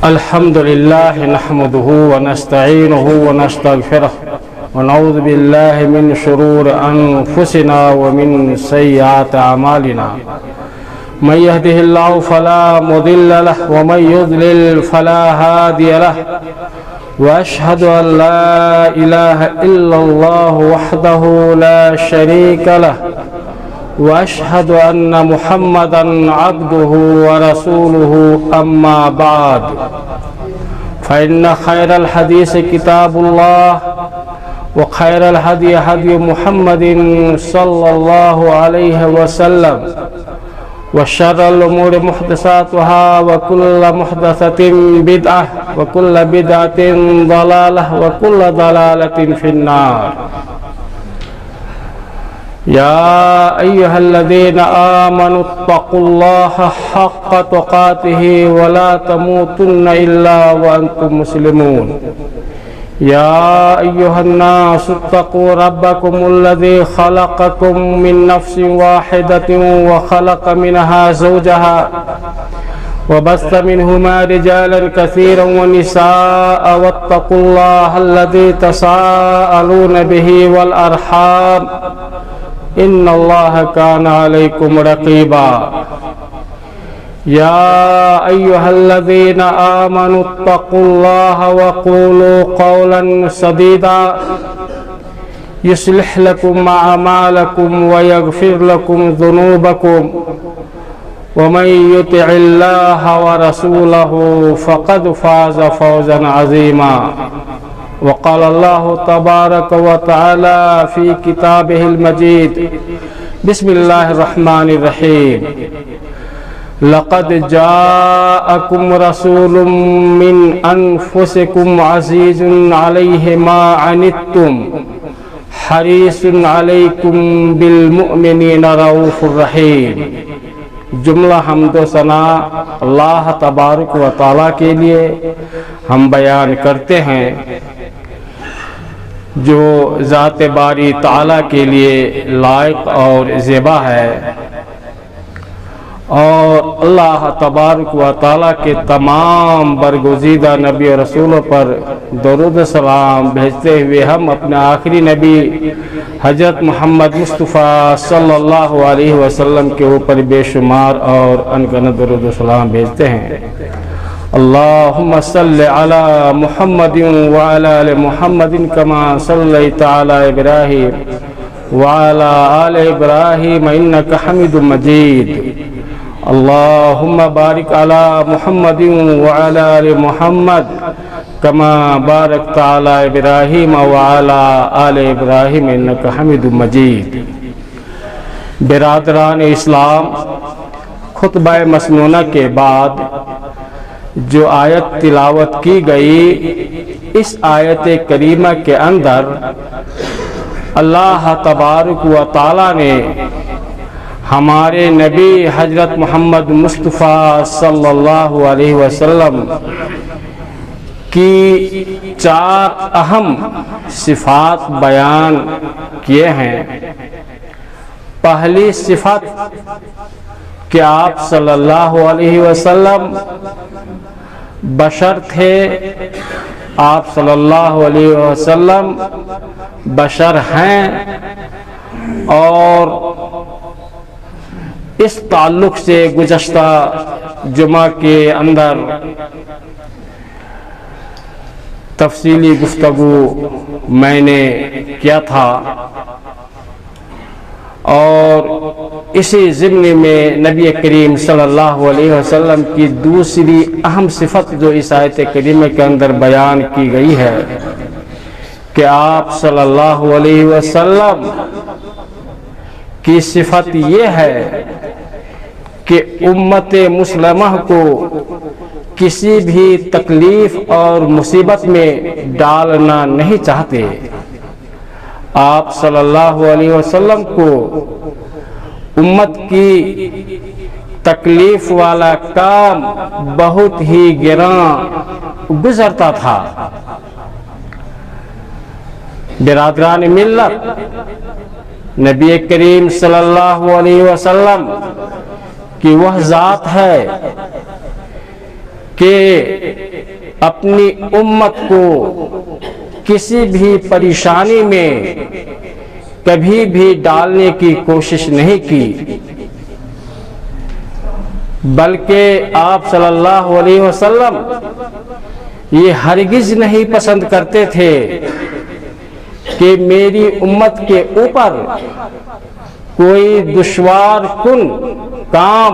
الحمد لله نحمده ونستعينه ونستغفره ونعوذ بالله من شرور أنفسنا ومن سيئات أعمالنا من يهده الله فلا مضل له ومن يضلل فلا هادي له وأشهد أن لا إله إلا الله وحده لا شريك له وأشهد أن محمدًا عبده ورسوله أما بعد فإن خير الحديث كتاب الله وخير الهدي هدي محمد صلى الله عليه وسلم وشر الأمور محدثاتها وكل محدثة بدعة وكل بدعة ضلالة وكل ضلالة في النار يا أيها الذين آمنوا اتقوا الله حق تقاته ولا تموتن إلا وأنتم مسلمون يا أيها الناس اتقوا ربكم الذي خلقكم من نفس واحدة وخلق منها زوجها وبث منهما رجالا كثيرا ونساء واتقوا الله الذي تساءلون به والأرحام إن الله كان عليكم رقيبا يا أيها الذين آمنوا اتقوا الله وقولوا قولا سديدا يصلح لكم أعمالكم ويغفر لكم ذنوبكم ومن يطع الله ورسوله فقد فاز فوزا عظيما وقال الله تبارك وتعالى في كتابه المجيد بسم الله الرحمن الرحيم لقد جاءكم رسول من أنفسكم عزيز عليه ما عنتم حريص عليكم بالمؤمنين رؤوف رحيم جملہ حمد و ثنا اللہ تبارک و تعالیٰ کے لیے ہم بیان کرتے ہیں جو ذات باری تعالیٰ کے لیے لائق اور زیبا ہے، اور اللہ تبارک و تعالیٰ کے تمام برگزیدہ نبی و رسولوں پر درود و سلام بھیجتے ہوئے ہم اپنے آخری نبی حضرت محمد مصطفیٰ صلی اللہ علیہ وسلم کے اوپر بے شمار اور انگنت درود و سلام بھیجتے ہیں۔ اللہم صلی علی محمد وعلی آل محمد کما صلیت علی ابراہیم وعلی آل ابراہیم انک حمید مجید۔ اللہم بارک علی محمد وعلی آل محمد کما بارکت علی ابراہیم وعلی آل ابراہیم انک حمید مجید۔ برادران اسلام، خطبہ مسنونہ کے بعد جو آیت تلاوت کی گئی، اس آیت کریمہ کے اندر اللہ تبارک و تعالیٰ نے ہمارے نبی حضرت محمد مصطفیٰ صلی اللہ علیہ وسلم کی 4 اہم صفات بیان کیے ہیں۔ پہلی صفت کہ آپ صلی اللہ علیہ وسلم بشر تھے، آپ صلی اللہ علیہ وسلم بشر ہیں، اور اس تعلق سے گزشتہ جمعہ کے اندر تفصیلی گفتگو میں نے کیا تھا، اور اسی ضمن میں نبی کریم صلی اللہ علیہ وسلم کی دوسری اہم صفت جو اس آیت کریمہ کے اندر بیان کی گئی ہے کہ آپ صلی اللہ علیہ وسلم کی صفت یہ ہے کہ امت مسلمہ کو کسی بھی تکلیف اور مصیبت میں ڈالنا نہیں چاہتے۔ آپ صلی اللہ علیہ وسلم کو امت کی تکلیف والا کام بہت ہی گراں گزرتا تھا۔ برادران ملت، نبی کریم صلی اللہ علیہ وسلم کی وہ ذات ہے کہ اپنی امت کو کسی بھی پریشانی میں کبھی بھی ڈالنے کی کوشش نہیں کی، بلکہ آپ صلی اللہ علیہ وسلم یہ ہرگز نہیں پسند کرتے تھے کہ میری امت کے اوپر کوئی دشوار کن کام،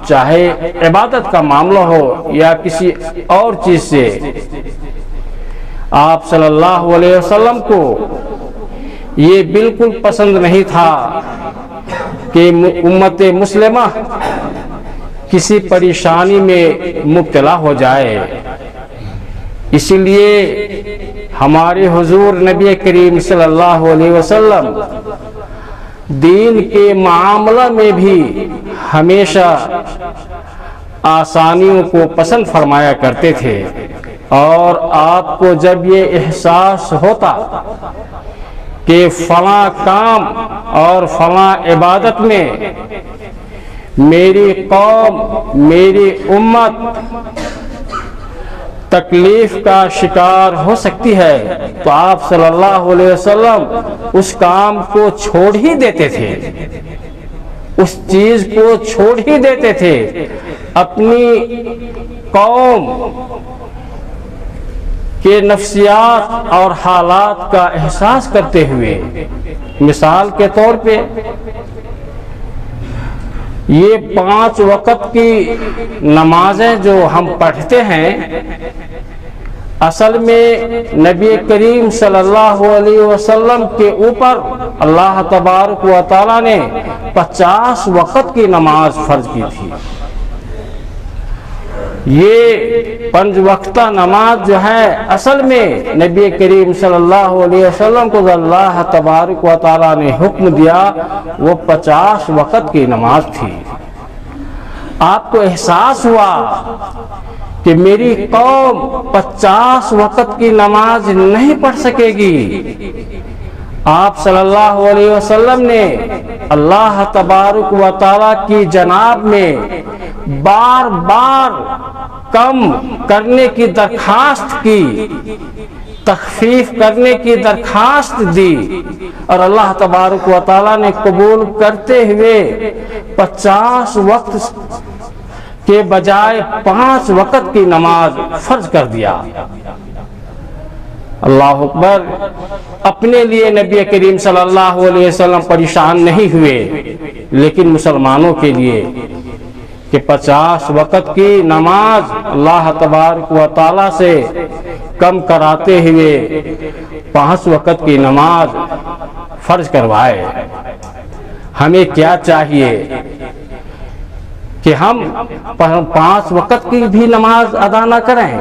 چاہے عبادت کا معاملہ ہو یا کسی اور چیز سے، آپ صلی اللہ علیہ وسلم کو یہ بالکل پسند نہیں تھا کہ امت مسلمہ کسی پریشانی میں مبتلا ہو جائے۔ اسی لیے ہمارے حضور نبی کریم صلی اللہ علیہ وسلم دین کے معاملہ میں بھی ہمیشہ آسانیوں کو پسند فرمایا کرتے تھے، اور آپ کو جب یہ احساس ہوتا کہ فلاں کام اور فلاں عبادت میں میری قوم، میری امت تکلیف کا شکار ہو سکتی ہے، تو آپ صلی اللہ علیہ وسلم اس کام کو چھوڑ ہی دیتے تھے، اس چیز کو چھوڑ ہی دیتے تھے، اپنی قوم کے نفسیات اور حالات کا احساس کرتے ہوئے۔ مثال کے طور پہ یہ 5 وقت کی نمازیں جو ہم پڑھتے ہیں، اصل میں نبی کریم صلی اللہ علیہ وسلم کے اوپر اللہ تبارک و تعالیٰ نے 50 وقت کی نماز فرض کی تھی۔ یہ 5 وقتہ نماز جو ہے اصل میں نبی کریم صلی اللہ علیہ وسلم کو اللہ تبارک و تعالیٰ نے حکم دیا، وہ 50 وقت کی نماز تھی۔ آپ کو احساس ہوا کہ میری قوم 50 وقت کی نماز نہیں پڑھ سکے گی، آپ صلی اللہ علیہ وسلم نے اللہ تبارک و تعالیٰ کی جناب میں بار بار کم کرنے کی درخواست کی، تخفیف کرنے کی درخواست دی، اور اللہ تبارک و تعالیٰ نے قبول کرتے ہوئے 50 وقت کے بجائے 5 وقت کی نماز فرض کر دیا۔ اللہ اکبر۔ اپنے لیے نبی کریم صلی اللہ علیہ وسلم پریشان نہیں ہوئے، لیکن مسلمانوں کے لیے کہ 50 وقت کی نماز اللہ تبارک و تعالیٰ سے کم کراتے ہوئے 5 وقت کی نماز فرض کروائے۔ ہمیں کیا چاہیے کہ ہم 5 وقت کی بھی نماز ادا نہ کریں؟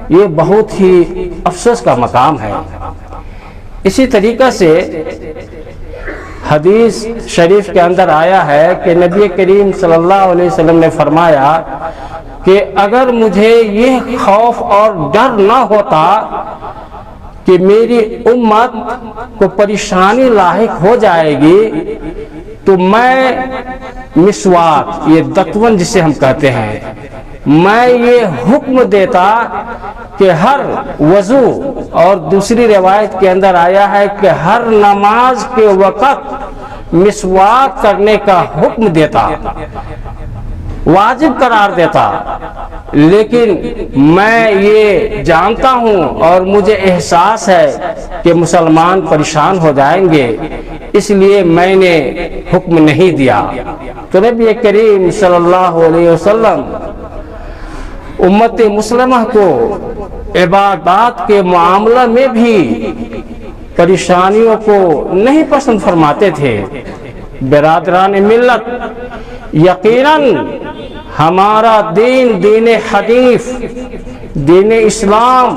یہ بہت ہی افسوس کا مقام ہے۔ اسی طریقے سے حدیث شریف کے اندر آیا ہے کہ نبی کریم صلی اللہ علیہ وسلم نے فرمایا کہ اگر مجھے یہ خوف اور ڈر نہ ہوتا کہ میری امت کو پریشانی لاحق ہو جائے گی، تو میں مسواک، یہ دتون جسے ہم کہتے ہیں، میں یہ حکم دیتا کہ ہر وضو، اور دوسری روایت کے اندر آیا ہے کہ ہر نماز کے وقت مسواک کرنے کا حکم دیتا، واجب قرار دیتا۔ لیکن میں یہ جانتا ہوں اور مجھے احساس ہے کہ مسلمان پریشان ہو جائیں گے، اس لیے میں نے حکم نہیں دیا۔ تو نبی کریم صلی اللہ علیہ وسلم امت مسلمہ کو عبادات کے معاملہ میں بھی پریشانیوں کو نہیں پسند فرماتے تھے۔ برادران ملت، یقیناً ہمارا دین، دین حنیف، دین اسلام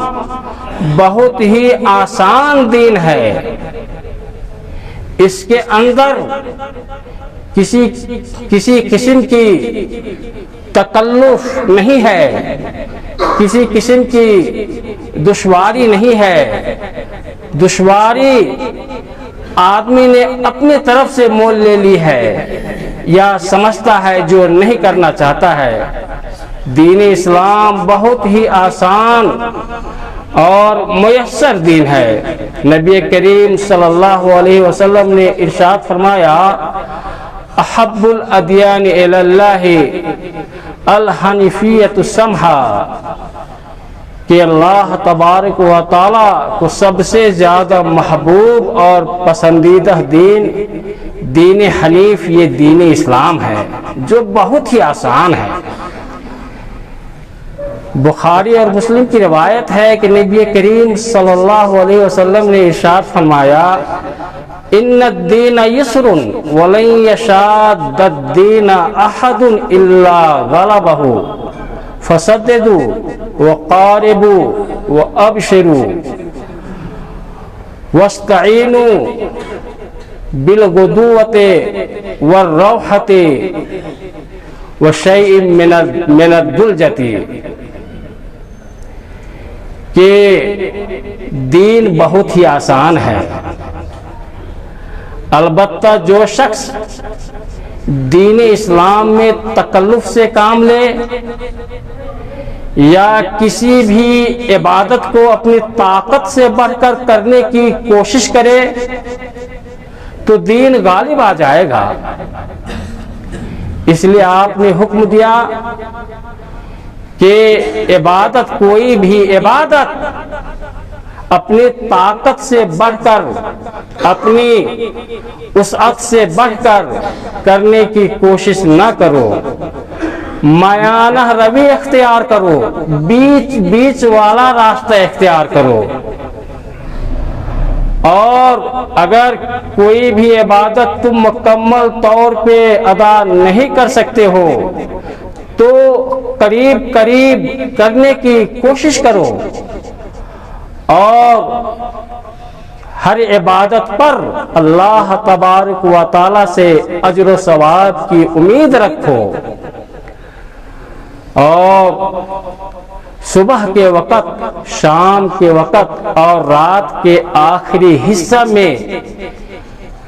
بہت ہی آسان دین ہے۔ اس کے اندر کسی قسم کی تکلف نہیں ہے، کسی قسم کی دشواری نہیں ہے۔ دشواری آدمی نے اپنی طرف سے مول لے لی ہے یا سمجھتا ہے جو نہیں کرنا چاہتا ہے۔ دین اسلام بہت ہی آسان اور میسر دین ہے۔ نبی کریم صلی اللہ علیہ وسلم نے ارشاد فرمایا، احب الادیان الی اللہ الحنیفیۃ السمحا، کہ اللہ تبارک و تعالی کو سب سے زیادہ محبوب اور پسندیدہ دین دین حنیف، یہ دین اسلام ہے جو بہت ہی آسان ہے۔ بخاری اور مسلم کی روایت ہے کہ نبی کریم صلی اللہ علیہ وسلم نے ارشاد فرمایا، ان الدین یسر ولن یشاد الدین احد الا غلبہ فسددوا وقاربوا وابشروا واستعینوا بالغدوۃ والروحۃ وشیء من الدلجۃ، کہ دین بہت ہی آسان ہے، البتہ جو شخص دین اسلام میں تکلف سے کام لے یا کسی بھی عبادت کو اپنی طاقت سے بڑھ کر کرنے کی کوشش کرے تو دین غالب آ جائے گا۔ اس لیے آپ نے حکم دیا کہ عبادت، کوئی بھی عبادت اپنی طاقت سے بڑھ کر، اپنی وسعت سے بڑھ کر کرنے کی کوشش نہ کرو، مایانہ روی اختیار کرو، بیچ والا راستہ اختیار کرو، اور اگر کوئی بھی عبادت تم مکمل طور پہ ادا نہیں کر سکتے ہو تو قریب کرنے کی کوشش کرو، اور ہر عبادت پر اللہ تبارک و تعالی سے اجر و ثواب کی امید رکھو، اور صبح کے وقت، شام کے وقت اور رات کے آخری حصہ میں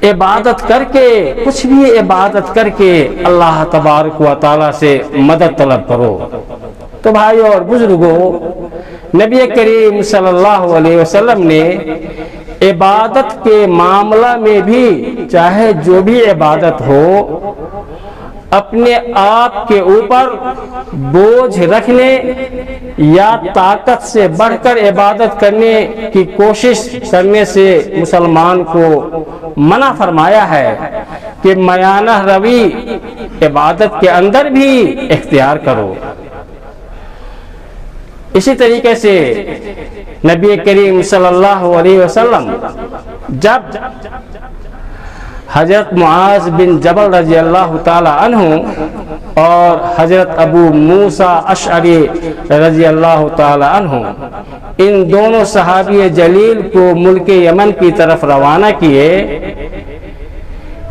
عبادت کر کے، کچھ بھی عبادت کر کے اللہ تبارک و تعالی سے مدد طلب کرو۔ تو بھائیو اور بزرگوں، نبی کریم صلی اللہ علیہ وسلم نے عبادت کے معاملہ میں بھی، چاہے جو بھی عبادت ہو، اپنے آپ کے اوپر بوجھ رکھنے یا طاقت سے بڑھ کر عبادت کرنے کی کوشش کرنے سے مسلمان کو منع فرمایا ہے کہ میانہ روی عبادت کے اندر بھی اختیار کرو۔ اسی طریقے سے نبی کریم صلی اللہ علیہ وسلم جب حضرت معاذ بن جبل رضی اللہ تعالی عنہ اور حضرت ابو موسیٰ اشعری رضی اللہ تعالی عنہ، ان دونوں صحابی جلیل کو ملک یمن کی طرف روانہ کیے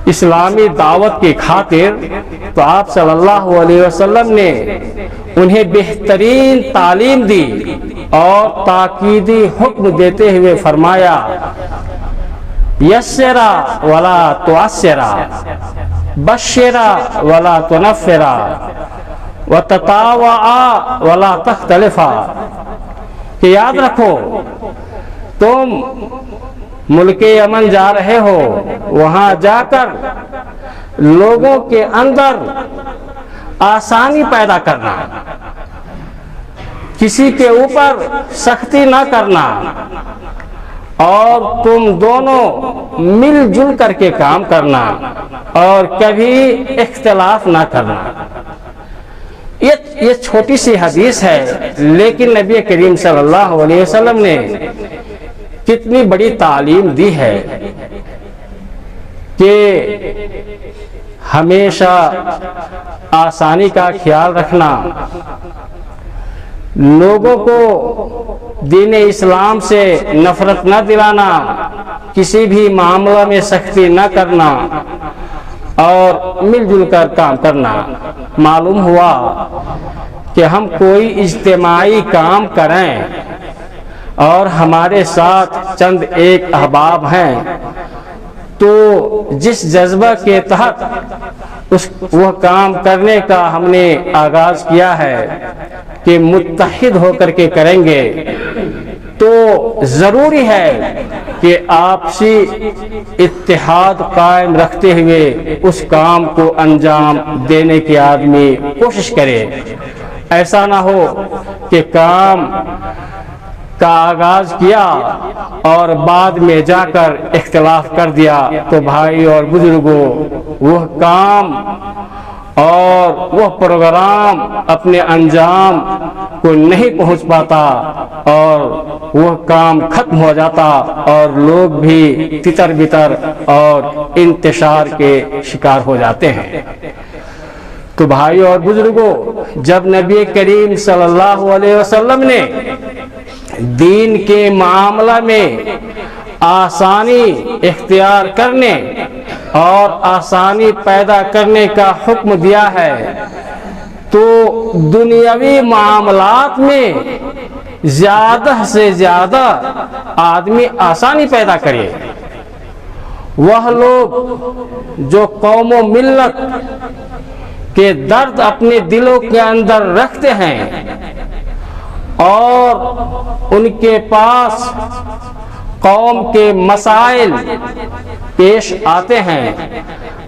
اسلامی دعوت کی خاطر، تو آپ صلی اللہ علیہ وسلم نے انہیں بہترین تعلیم دی اور تاکیدی حکم دیتے ہوئے فرمایا، یسرا ولا تعسرا، بشرا ولا تنفرا، وتطاوعا ولا تختلفا، کہ یاد رکھو تم ملک یمن جا رہے ہو، وہاں جا کر لوگوں کے اندر آسانی پیدا کرنا، کسی کے اوپر سختی نہ کرنا، اور تم دونوں مل جل کر کے کام کرنا اور کبھی اختلاف نہ کرنا۔ یہ چھوٹی سی حدیث ہے، لیکن نبی کریم صلی اللہ علیہ وسلم نے کتنی بڑی تعلیم دی ہے کہ ہمیشہ آسانی کا خیال رکھنا، لوگوں کو دین اسلام سے نفرت نہ دلانا، کسی بھی معاملہ میں سختی نہ کرنا اور مل جل کر کام کرنا۔ معلوم ہوا کہ ہم کوئی اجتماعی کام کریں اور ہمارے ساتھ چند ایک احباب ہیں، تو جس جذبہ کے تحت وہ کام کرنے کا ہم نے آغاز کیا ہے کہ متحد ہو کر کے کریں گے تو ضروری ہے کہ آپسی اتحاد قائم رکھتے ہوئے اس کام کو انجام دینے کی آدمی کوشش کرے۔ ایسا نہ ہو کہ کام کا آغاز کیا اور بعد میں جا کر اختلاف کر دیا تو بھائی اور بزرگوں وہ کام اور وہ پروگرام اپنے انجام کو نہیں پہنچ پاتا اور وہ کام ختم ہو جاتا اور لوگ بھی تتر بتر اور انتشار کے شکار ہو جاتے ہیں۔ تو بھائی اور بزرگوں، جب نبی کریم صلی اللہ علیہ وسلم نے دین کے معاملہ میں آسانی اختیار کرنے اور آسانی پیدا کرنے کا حکم دیا ہے تو دنیاوی معاملات میں زیادہ سے زیادہ آدمی آسانی پیدا کرے۔ وہ لوگ جو قوم و ملت کے درد اپنے دلوں کے اندر رکھتے ہیں اور ان کے پاس قوم کے مسائل پیش آتے ہیں،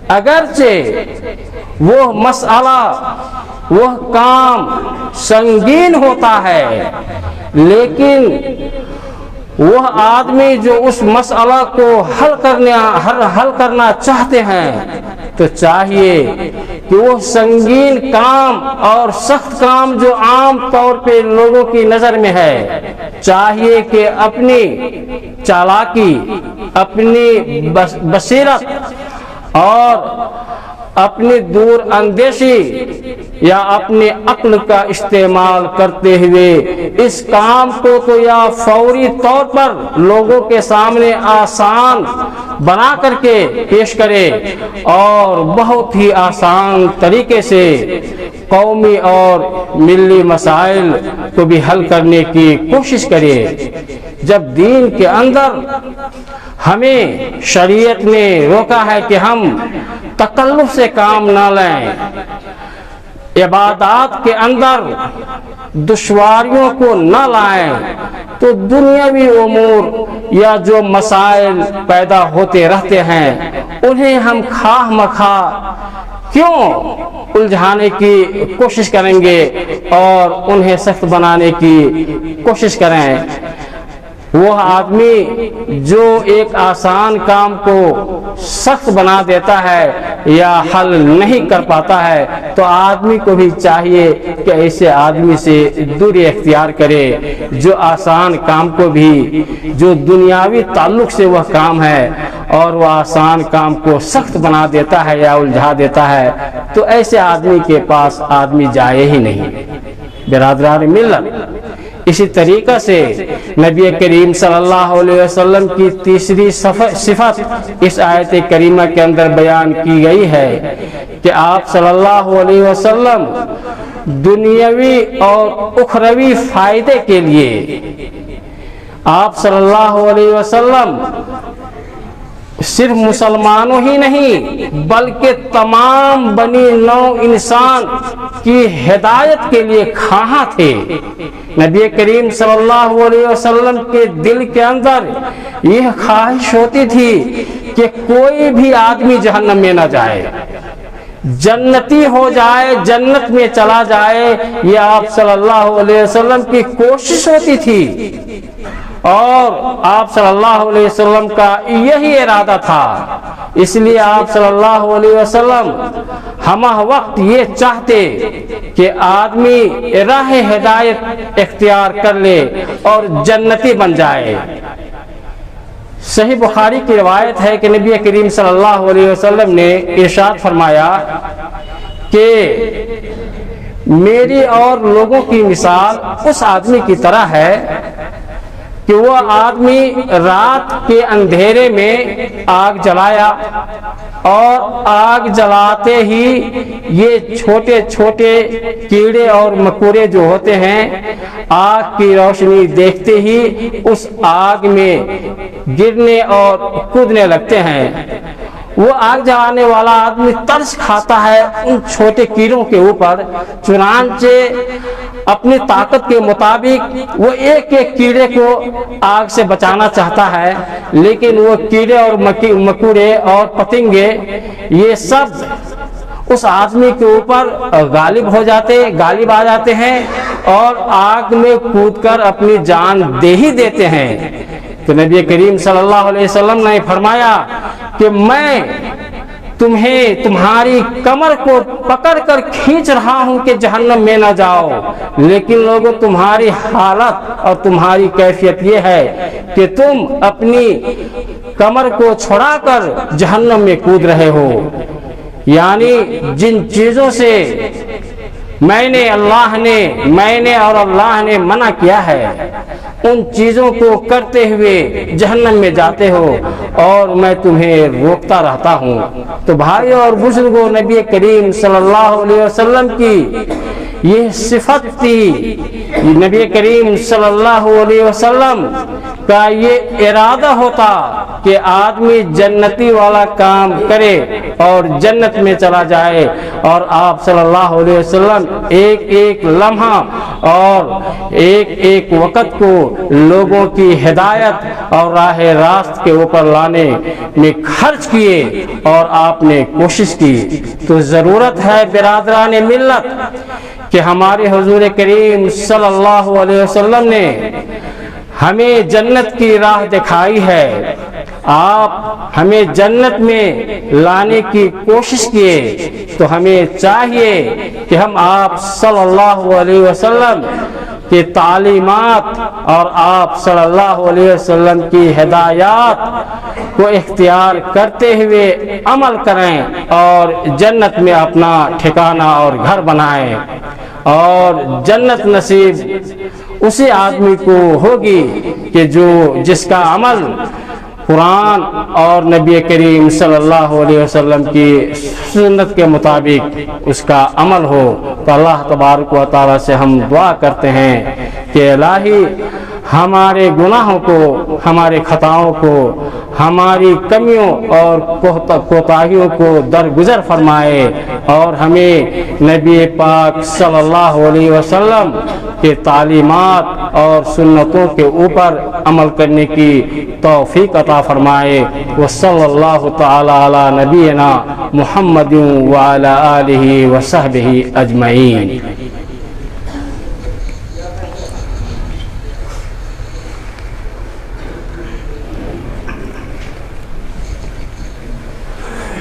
اگرچہ وہ مسئلہ وہ کام سنگین ہوتا ہے لیکن وہ آدمی جو اس مسئلہ کو حل کرنا چاہتے ہیں تو چاہیے کہ وہ سنگین کام اور سخت کام جو عام طور پہ لوگوں کی نظر میں ہے، چاہیے کہ اپنی چالاکی، اپنی بصیرت اور اپنی دور اندیشی یا اپنے عقل کا استعمال کرتے ہوئے اس کام کو تو یا فوری طور پر لوگوں کے سامنے آسان بنا کر کے پیش کرے اور بہت ہی آسان طریقے سے قومی اور ملی مسائل کو بھی حل کرنے کی کوشش کرے۔ جب دین کے اندر ہمیں شریعت نے روکا ہے کہ ہم تکلف سے کام نہ لیں، عبادات کے اندر دشواریوں کو نہ لائیں، تو دنیاوی امور یا جو مسائل پیدا ہوتے رہتے ہیں انہیں ہم خواہ مخواہ کیوں الجھانے کی کوشش کریں گے اور انہیں سخت بنانے کی کوشش کریں۔ وہ آدمی جو ایک آسان کام کو سخت بنا دیتا ہے یا حل نہیں کر پاتا ہے تو آدمی کو بھی چاہیے کہ ایسے آدمی سے دوری اختیار کرے جو آسان کام کو بھی، جو دنیاوی تعلق سے وہ کام ہے اور وہ آسان کام کو سخت بنا دیتا ہے یا الجھا دیتا ہے تو ایسے آدمی کے پاس آدمی جائے ہی نہیں۔ برادران ملت، اسی طریقہ سے نبی کریم صلی اللہ علیہ وسلم کی تیسری صفت اس آیت کریمہ کے اندر بیان کی گئی ہے کہ آپ صلی اللہ علیہ وسلم دنیاوی اور اخروی فائدے کے لیے آپ صلی اللہ علیہ وسلم صرف مسلمانوں ہی نہیں بلکہ تمام بنی نوع انسان کی ہدایت کے لیے خواہاں تھے۔ نبی کریم صلی اللہ علیہ وسلم کے دل کے اندر یہ خواہش ہوتی تھی کہ کوئی بھی آدمی جہنم میں نہ جائے، جنتی ہو جائے، جنت میں چلا جائے، یہ آپ صلی اللہ علیہ وسلم کی کوشش ہوتی تھی اور آپ صلی اللہ علیہ وسلم کا یہی ارادہ تھا۔ اس لیے آپ صلی اللہ علیہ وسلم ہمہ وقت یہ چاہتے کہ آدمی راہ ہدایت اختیار کر لے اور جنتی بن جائے۔ صحیح بخاری کی روایت ہے کہ نبی کریم صلی اللہ علیہ وسلم نے ارشاد فرمایا کہ میری اور لوگوں کی مثال اس آدمی کی طرح ہے کہ وہ آدمی رات کے اندھیرے میں آگ جلایا اور آگ جلاتے ہی یہ چھوٹے چھوٹے کیڑے اور مکوڑے جو ہوتے ہیں آگ کی روشنی دیکھتے ہی اس آگ میں گرنے اور کودنے لگتے ہیں۔ وہ آگ جلانے والا آدمی ترس کھاتا ہے ان چھوٹے کیڑوں کے اوپر، چنانچہ اپنی طاقت کے مطابق وہ ایک ایک کیڑے کو آگ سے بچانا چاہتا ہے، لیکن وہ کیڑے اور مکوڑے اور پتنگے یہ سب اس آدمی کے اوپر غالب آ جاتے ہیں اور آگ میں کود کر اپنی جان دے ہی دیتے ہیں۔ تو نبی کریم صلی اللہ علیہ وسلم نے فرمایا کہ میں تمہیں تمہاری کمر کو پکڑ کر کھینچ رہا ہوں کہ جہنم میں نہ جاؤ، لیکن لوگوں تمہاری حالت اور تمہاری کیفیت یہ ہے کہ تم اپنی کمر کو چھڑا کر جہنم میں کود رہے ہو۔ یعنی جن چیزوں سے میں نے اور اللہ نے منع کیا ہے ان چیزوں کو کرتے ہوئے جہنم میں جاتے ہو اور میں تمہیں روکتا رہتا ہوں۔ تو بھائیو اور بزرگوں، نبی کریم صلی اللہ علیہ وسلم کی یہ صفت تھی۔ نبی کریم صلی اللہ علیہ وسلم کا یہ ارادہ ہوتا کہ آدمی جنتی والا کام کرے اور جنت میں چلا جائے، اور آپ صلی اللہ علیہ وسلم ایک ایک لمحہ اور ایک ایک وقت کو لوگوں کی ہدایت اور راہ راست کے اوپر لانے میں خرچ کیے اور آپ نے کوشش کی۔ تو ضرورت ہے برادران ملت کہ ہمارے حضور کریم صلی اللہ علیہ وسلم نے ہمیں جنت کی راہ دکھائی ہے، آپ ہمیں جنت میں لانے کی کوشش کیے، تو ہمیں چاہیے کہ ہم آپ صلی اللہ علیہ وسلم کی تعلیمات اور آپ صلی اللہ علیہ وسلم کی ہدایات کو اختیار کرتے ہوئے عمل کریں اور جنت میں اپنا ٹھکانہ اور گھر بنائیں، اور جنت نصیب اسی آدمی کو ہوگی کہ جس کا عمل قرآن اور نبی کریم صلی اللہ علیہ وسلم کی سنت کے مطابق اس کا عمل ہو۔ تو اللہ تبارک و تعالیٰ سے ہم دعا کرتے ہیں کہ الہی ہمارے گناہوں کو، ہمارے خطاؤں کو، ہماری کمیوں اور کوتاہیوں کو درگزر فرمائے، اور ہمیں نبی پاک صلی اللہ علیہ وسلم کے تعلیمات اور سنتوں کے اوپر عمل کرنے کی توفیق عطا فرمائے۔ وصلی اللہ تعالی علی نبینا محمد وعلی آلہ وصحبہ اجمعین۔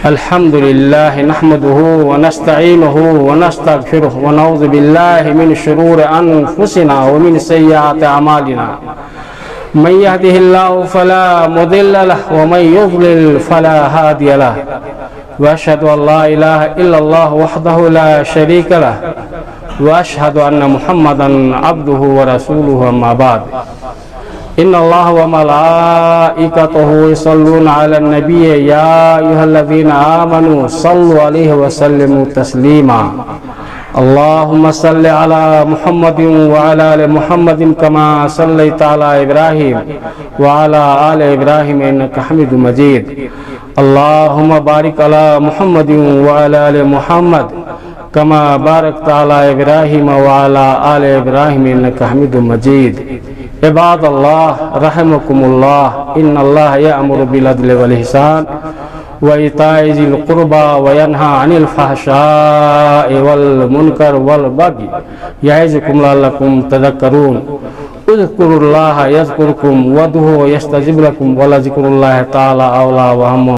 الحمد لله نحمده ونستعينه ونستغفره ونعوذ بالله من شرور أنفسنا ومن سيئات أعمالنا، من يهده الله فلا مضل له ومن يضلل فلا هادي له، وأشهد أن لا إله إلا الله وحده لا شريك له، وأشهد أن محمدا عبده ورسوله، أما بعد، إن الله وملائكته يصلون على النبي يا أيها الذين آمنوا صلوا عليه وسلموا تسليما، اللهم صل على محمد وعلى آل محمد كما صليت على إبراهيم وعلى آل إبراهيم إنك حميد مجيد، اللهم بارك على محمد وعلى آل محمد كما باركت على إبراهيم وعلى آل إبراهيم إنك حميد مجيد۔ عباد اللہ رحمكم اللہ، ان اللہ یأمر بالعدل والإحسان وإیتاء ذی القربى وینہی عن الفحشاء والمنکر والبغی یعظکم لعلکم تذکرون، اذکروا اللہ یذکرکم وادعوہ یستجب لکم ولذکر اللہ تعالی اعلی و اہم۔